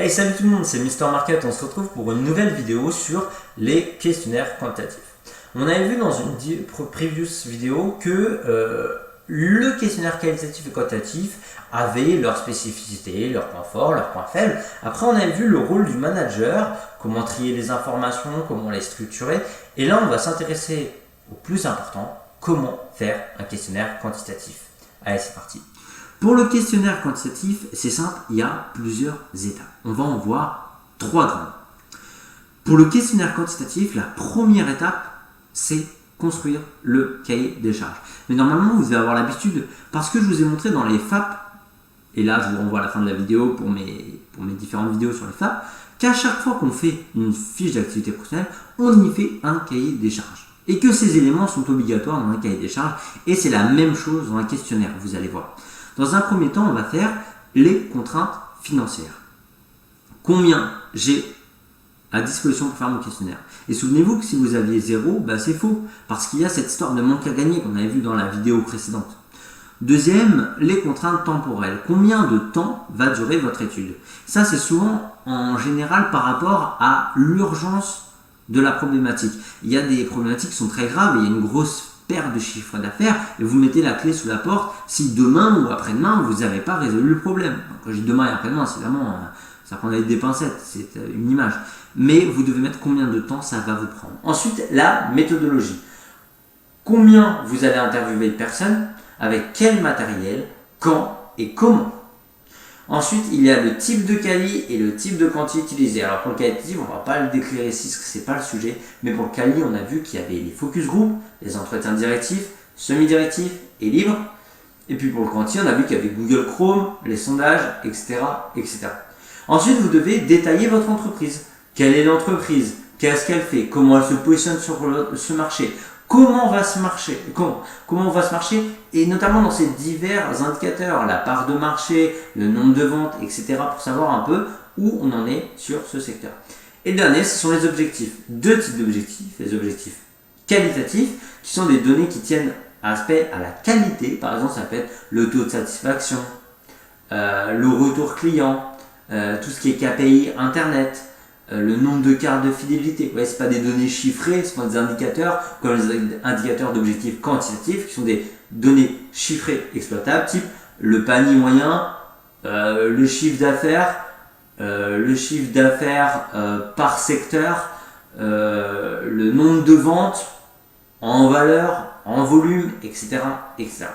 Hey, salut tout le monde, c'est Mister Market. On se retrouve pour une nouvelle vidéo sur les questionnaires quantitatifs. On avait vu dans une previous vidéo que le questionnaire qualitatif et quantitatif avait leurs spécificités, leurs points forts, leurs points faibles. Après, on avait vu le rôle du manager, comment trier les informations, comment les structurer. Et là, on va s'intéresser au plus important, comment faire un questionnaire quantitatif. Allez, c'est parti. Pour le questionnaire quantitatif, c'est simple, il y a plusieurs étapes. On va en voir 3 grandes. Pour le questionnaire quantitatif, la première étape, c'est construire le cahier des charges. Mais normalement, vous allez avoir l'habitude, parce que je vous ai montré dans les FAP, et là je vous renvoie à la fin de la vidéo pour mes différentes vidéos sur les FAP, qu'à chaque fois qu'on fait une fiche d'activité professionnelle, on y fait un cahier des charges. Et que ces éléments sont obligatoires dans un cahier des charges, et c'est la même chose dans un questionnaire, vous allez voir. Dans un premier temps, on va faire les contraintes financières. Combien j'ai à disposition pour faire mon questionnaire? Et souvenez-vous que si vous aviez 0, c'est faux, parce qu'il y a cette histoire de manque à gagner qu'on avait vu dans la vidéo précédente. Deuxième, les contraintes temporelles. Combien de temps va durer votre étude? Ça, c'est souvent en général par rapport à l'urgence de la problématique. Il y a des problématiques qui sont très graves et il y a une grosse perte de chiffre d'affaires et vous mettez la clé sous la porte si demain ou après-demain vous n'avez pas résolu le problème. Donc, quand je dis demain et après-demain, c'est vraiment, ça prend avec des pincettes, c'est une image. Mais vous devez mettre combien de temps ça va vous prendre. Ensuite, la méthodologie. Combien vous allez interviewer de personnes, avec quel matériel, quand et comment. Ensuite, il y a le type de quali et le type de quanti utilisé. Alors pour le qualitatif, on ne va pas le décrire ici parce que ce n'est pas le sujet. Mais pour le quali, on a vu qu'il y avait les focus group, les entretiens directifs, semi-directifs et libres. Et puis pour le quanti, on a vu qu'il y avait Google Chrome, les sondages, etc., etc. Ensuite, vous devez détailler votre entreprise. Quelle est l'entreprise? Qu'est-ce qu'elle fait? Comment elle se positionne sur ce marché? Comment va ce marché? Comment va ce marché? Et notamment dans ces divers indicateurs, la part de marché, le nombre de ventes, etc. pour savoir un peu où on en est sur ce secteur. Et le dernier, ce sont les objectifs. 2 types d'objectifs. Les objectifs qualitatifs, qui sont des données qui tiennent aspect à la qualité. Par exemple, ça peut être le taux de satisfaction, le retour client, tout ce qui est KPI Internet, le nombre de cartes de fidélité. Ouais, ce n'est pas des données chiffrées, ce sont des indicateurs comme les indicateurs d'objectifs quantitatifs qui sont des données chiffrées exploitables, type le panier moyen, le chiffre d'affaires par secteur, le nombre de ventes en valeur, en volume, etc., etc.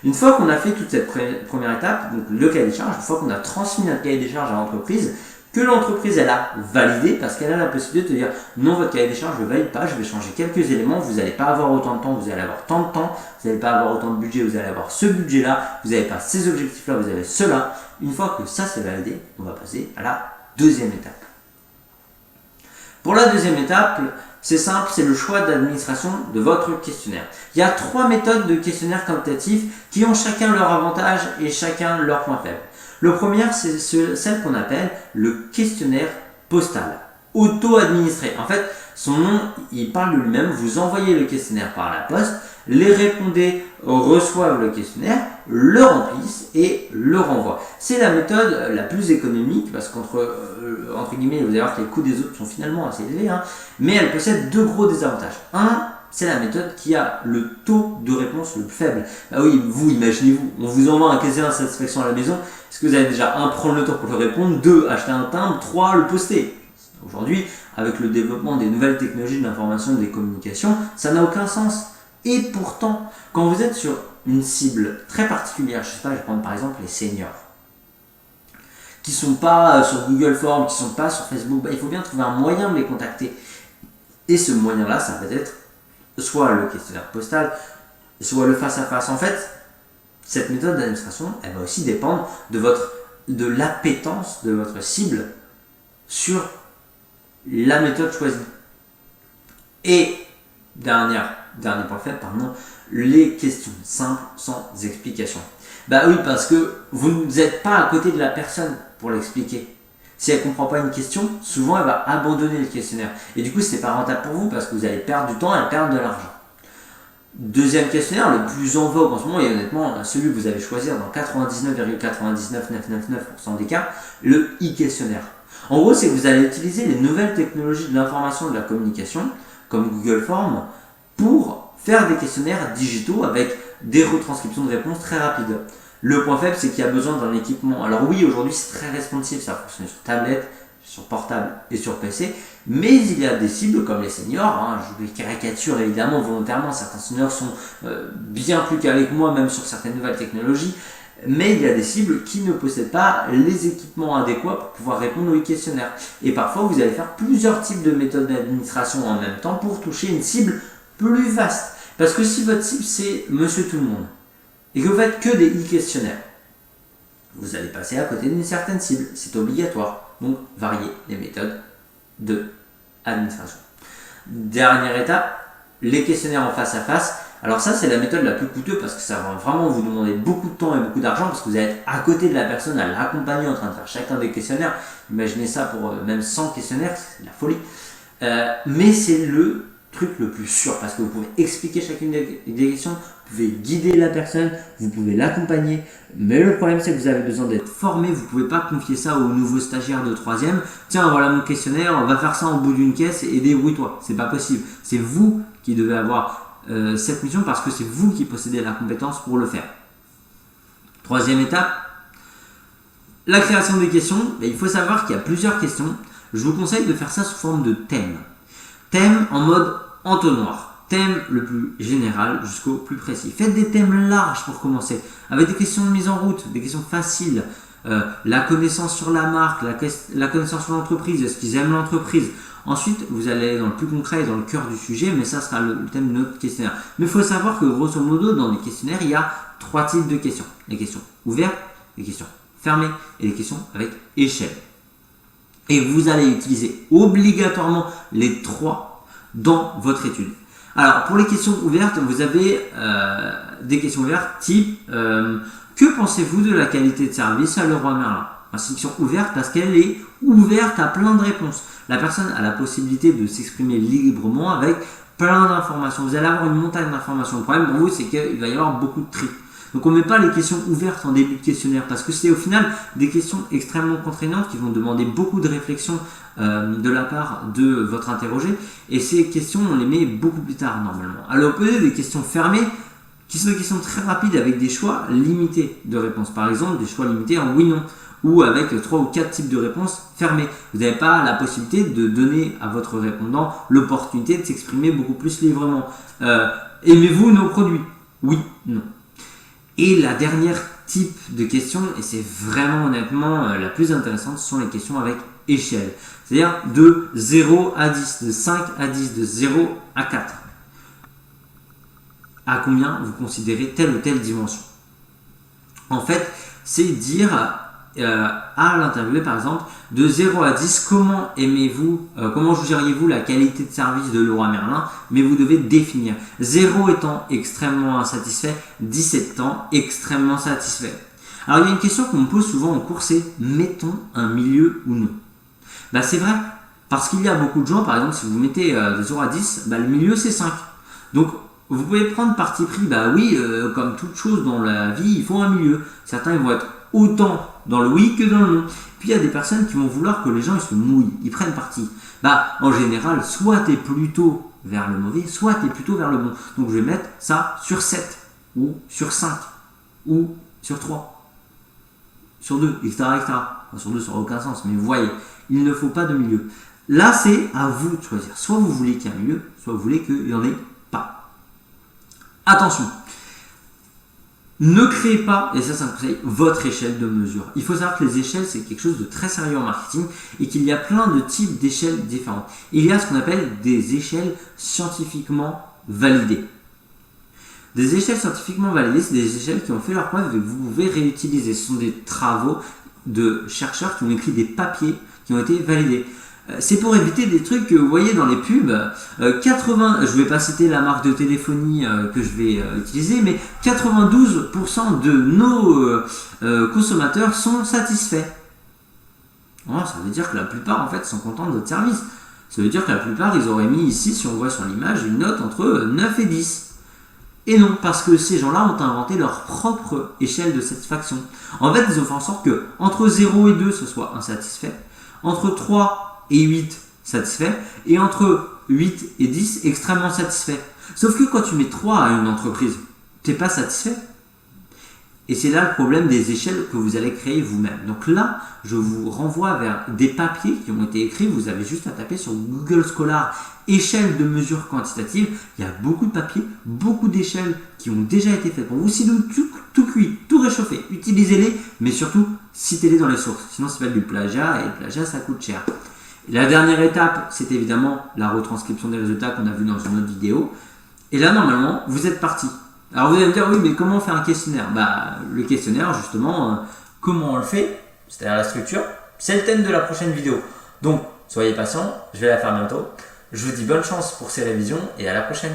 Une fois qu'on a fait toute cette première étape, donc le cahier des charges, une fois qu'on a transmis notre cahier des charges à l'entreprise, que l'entreprise elle a validé parce qu'elle a la possibilité de te dire non, votre cahier des charges je ne valide pas, je vais changer quelques éléments, vous n'allez pas avoir autant de temps, vous allez avoir tant de temps, vous n'allez pas avoir autant de budget, vous allez avoir ce budget là, vous n'avez pas ces objectifs là, vous avez cela. Une fois que ça c'est validé, on va passer à la deuxième étape. Pour la deuxième étape, c'est simple, c'est le choix d'administration de votre questionnaire. Il y a 3 méthodes de questionnaire quantitatif qui ont chacun leur avantage et chacun leur point faible. Le premier, c'est celle qu'on appelle le questionnaire postal, auto-administré. En fait, son nom, il parle de lui-même. Vous envoyez le questionnaire par la poste, les répondez reçoivent le questionnaire, le remplissent et le renvoient. C'est la méthode la plus économique parce qu'entre guillemets, vous allez voir que les coûts des autres sont finalement assez élevés, mais elle possède 2 gros désavantages. Un, c'est la méthode qui a le taux de réponse le plus faible. Bah oui, vous, imaginez-vous, on vous envoie un questionnaire de satisfaction à la maison. Est-ce que vous allez déjà, 1, prendre le temps pour le répondre, 2, acheter un timbre, 3, le poster? Aujourd'hui, avec le développement des nouvelles technologies de l'information et des communications, ça n'a aucun sens. Et pourtant, quand vous êtes sur une cible très particulière, je sais pas, je vais prendre par exemple les seniors, qui ne sont pas sur Google Forms, qui ne sont pas sur Facebook, il faut bien trouver un moyen de les contacter. Et ce moyen-là, ça va être soit le questionnaire postal, soit le face-à-face. En fait, cette méthode d'administration, elle va aussi dépendre de l'appétence de votre cible sur la méthode choisie. Et dernier point faible, les questions simples sans explication. Oui, parce que vous n'êtes pas à côté de la personne pour l'expliquer. Si elle ne comprend pas une question, souvent elle va abandonner le questionnaire. Et du coup, ce n'est pas rentable pour vous parce que vous allez perdre du temps et perdre de l'argent. Deuxième questionnaire, le plus en vogue en ce moment, et honnêtement, celui que vous allez choisir dans 99,99999% des cas, le e-questionnaire. En gros, c'est que vous allez utiliser les nouvelles technologies de l'information et de la communication, comme Google Forms, pour faire des questionnaires digitaux avec des retranscriptions de réponses très rapides. Le point faible, c'est qu'il y a besoin d'un équipement. Alors oui, aujourd'hui, c'est très responsive, ça fonctionne sur tablette, sur portable et sur PC, mais il y a des cibles comme les seniors, je les caricature évidemment volontairement, certains seniors sont bien plus calés que moi, même sur certaines nouvelles technologies, mais il y a des cibles qui ne possèdent pas les équipements adéquats pour pouvoir répondre aux questionnaires. Et parfois, vous allez faire plusieurs types de méthodes d'administration en même temps pour toucher une cible plus vaste. Parce que si votre cible, c'est monsieur tout le monde, et que vous faites que des e-questionnaires, vous allez passer à côté d'une certaine cible, c'est obligatoire. Donc, varier les méthodes d'administration. Dernière étape, les questionnaires en face à face. Alors ça, c'est la méthode la plus coûteuse parce que ça va vraiment vous demander beaucoup de temps et beaucoup d'argent parce que vous allez être à côté de la personne, à l'accompagner en train de faire chacun des questionnaires. Imaginez ça pour même 100 questionnaires, c'est de la folie. Mais c'est le truc le plus sûr parce que vous pouvez expliquer chacune des questions, vous pouvez guider la personne, vous pouvez l'accompagner, mais le problème c'est que vous avez besoin d'être formé, vous ne pouvez pas confier ça aux nouveaux stagiaires de 3e, tiens voilà mon questionnaire, on va faire ça en bout d'une caisse et débrouille-toi, c'est pas possible, c'est vous qui devez avoir cette mission parce que c'est vous qui possédez la compétence pour le faire. Troisième étape, la création des questions. Il faut savoir qu'il y a plusieurs questions, je vous conseille de faire ça sous forme de thème. Thème en mode entonnoir, thème le plus général jusqu'au plus précis. Faites des thèmes larges pour commencer, avec des questions de mise en route, des questions faciles, la connaissance sur la marque, la connaissance sur l'entreprise, est-ce qu'ils aiment l'entreprise. Ensuite, vous allez aller dans le plus concret et dans le cœur du sujet, mais ça sera le thème de notre questionnaire. Mais il faut savoir que grosso modo, dans les questionnaires, il y a 3 types de questions. Les questions ouvertes, les questions fermées et les questions avec échelle. Et vous allez utiliser obligatoirement les 3 dans votre étude. Alors, pour les questions ouvertes, vous avez des questions ouvertes type que pensez-vous de la qualité de service à Leroy Merlin? C'est une question ouverte parce qu'elle est ouverte à plein de réponses. La personne a la possibilité de s'exprimer librement avec plein d'informations. Vous allez avoir une montagne d'informations. Le problème pour vous, c'est qu'il va y avoir beaucoup de tri. Donc on ne met pas les questions ouvertes en début de questionnaire parce que c'est au final des questions extrêmement contraignantes qui vont demander beaucoup de réflexion de la part de votre interrogé et ces questions on les met beaucoup plus tard normalement. À l'opposé des questions fermées qui sont des questions très rapides avec des choix limités de réponses. Par exemple des choix limités en oui-non ou avec 3 ou 4 types de réponses fermées. Vous n'avez pas la possibilité de donner à votre répondant l'opportunité de s'exprimer beaucoup plus librement. Aimez-vous nos produits? Oui, non. Et la dernière type de questions, et c'est vraiment honnêtement la plus intéressante, ce sont les questions avec échelle. C'est-à-dire de 0 à 10, de 5 à 10, de 0 à 4. À combien vous considérez telle ou telle dimension? En fait, c'est dire à l'interviewé par exemple, de 0 à 10, comment aimez-vous, comment jugeriez-vous la qualité de service de Leroy Merlin, mais vous devez définir. 0 étant extrêmement insatisfait, 10 étant extrêmement satisfait. Alors il y a une question qu'on me pose souvent en cours, c'est mettons un milieu ou non? C'est vrai, parce qu'il y a beaucoup de gens, par exemple si vous mettez de 0 à 10, le milieu c'est 5. Donc vous pouvez prendre parti pris, oui, comme toute chose dans la vie, il faut un milieu. Certains ils vont être autant dans le oui que dans le non. Puis il y a des personnes qui vont vouloir que les gens ils se mouillent, ils prennent parti. En général, soit tu es plutôt vers le mauvais, soit tu es plutôt vers le bon. Donc je vais mettre ça sur 7, ou sur 5, ou sur 3, sur 2, etc. Sur 2, ça n'aura aucun sens, mais vous voyez, il ne faut pas de milieu. Là, c'est à vous de choisir. Soit vous voulez qu'il y ait un milieu, soit vous voulez qu'il n'y en ait pas. Attention! Ne créez pas, et ça c'est un conseil, votre échelle de mesure. Il faut savoir que les échelles c'est quelque chose de très sérieux en marketing et qu'il y a plein de types d'échelles différentes. Il y a ce qu'on appelle des échelles scientifiquement validées. Des échelles scientifiquement validées, c'est des échelles qui ont fait leur preuve et que vous pouvez réutiliser. Ce sont des travaux de chercheurs qui ont écrit des papiers qui ont été validés. C'est pour éviter des trucs que vous voyez dans les pubs. 80, je ne vais pas citer la marque de téléphonie que je vais utiliser, mais 92% de nos consommateurs sont satisfaits. Ça veut dire que la plupart en fait sont contents de votre service. Ça veut dire que la plupart ils auraient mis ici, si on voit sur l'image, une note entre 9 et 10. Et non, parce que ces gens-là ont inventé leur propre échelle de satisfaction. En fait, ils ont fait en sorte que entre 0 et 2, ce soit insatisfait. Entre 3 et 8, satisfait. Et entre 8 et 10, extrêmement satisfait. Sauf que quand tu mets 3 à une entreprise, tu n'es pas satisfait. Et c'est là le problème des échelles que vous allez créer vous-même. Donc là, je vous renvoie vers des papiers qui ont été écrits. Vous avez juste à taper sur Google Scholar échelle de mesure quantitative. Il y a beaucoup de papiers, beaucoup d'échelles qui ont déjà été faites pour vous. Si vous tout cuit, tout réchauffé, utilisez-les, mais surtout citez-les dans les sources. Sinon, ça va être du plagiat et le plagiat, ça coûte cher. Et la dernière étape, c'est évidemment la retranscription des résultats qu'on a vu dans une autre vidéo. Et là, normalement, vous êtes parti. Alors vous allez me dire, oui, mais comment faire un questionnaire? Le questionnaire, justement, comment on le fait, c'est-à-dire la structure, c'est le thème de la prochaine vidéo. Donc, soyez patients, je vais la faire bientôt. Je vous dis bonne chance pour ces révisions et à la prochaine.